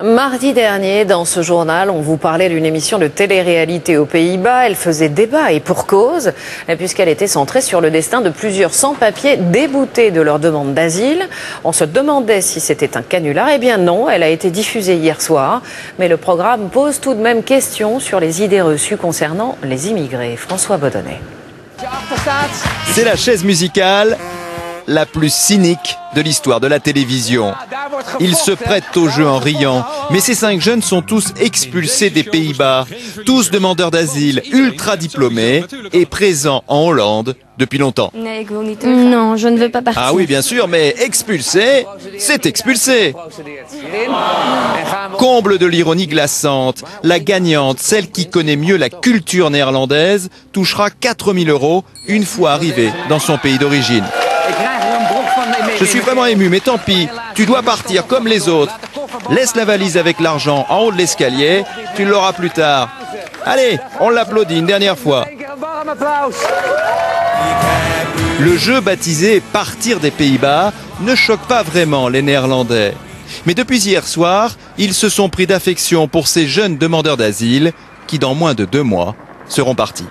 Mardi dernier, dans ce journal, on vous parlait d'une émission de télé-réalité aux Pays-Bas. Elle faisait débat et pour cause, puisqu'elle était centrée sur le destin de plusieurs sans-papiers déboutés de leur demande d'asile. On se demandait si c'était un canular. Eh bien non, elle a été diffusée hier soir. Mais le programme pose tout de même question sur les idées reçues concernant les immigrés. François Baudonnet. C'est la chaise musicale la plus cynique de l'histoire de la télévision. Ils se prêtent au jeu en riant, mais ces 5 jeunes sont tous expulsés des Pays-Bas, tous demandeurs d'asile, ultra diplômés et présents en Hollande depuis longtemps. Non, je ne veux pas partir. Ah oui, bien sûr, mais expulsé, c'est expulsé. Comble de l'ironie glaçante, la gagnante, celle qui connaît mieux la culture néerlandaise, touchera 4 000 € une fois arrivée dans son pays d'origine. Je suis vraiment ému, mais tant pis, tu dois partir comme les autres. Laisse la valise avec l'argent en haut de l'escalier, tu l'auras plus tard. Allez, on l'applaudit une dernière fois. Le jeu baptisé « Partir des Pays-Bas » ne choque pas vraiment les Néerlandais. Mais depuis hier soir, ils se sont pris d'affection pour ces jeunes demandeurs d'asile qui, dans moins de 2 mois, seront partis.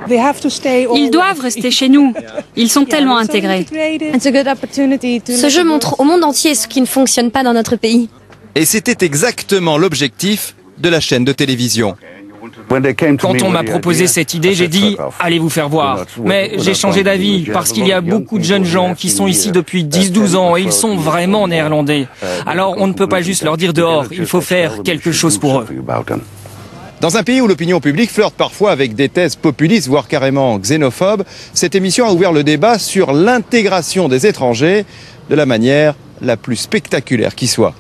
Ils doivent rester chez nous. Ils sont tellement intégrés. Ce jeu montre au monde entier ce qui ne fonctionne pas dans notre pays. Et c'était exactement l'objectif de la chaîne de télévision. Quand on m'a proposé cette idée, j'ai dit « allez vous faire voir ». Mais j'ai changé d'avis parce qu'il y a beaucoup de jeunes gens qui sont ici depuis 10-12 ans et ils sont vraiment néerlandais. Alors on ne peut pas juste leur dire dehors, il faut faire quelque chose pour eux. Dans un pays où l'opinion publique flirte parfois avec des thèses populistes, voire carrément xénophobes, cette émission a ouvert le débat sur l'intégration des étrangers de la manière la plus spectaculaire qui soit.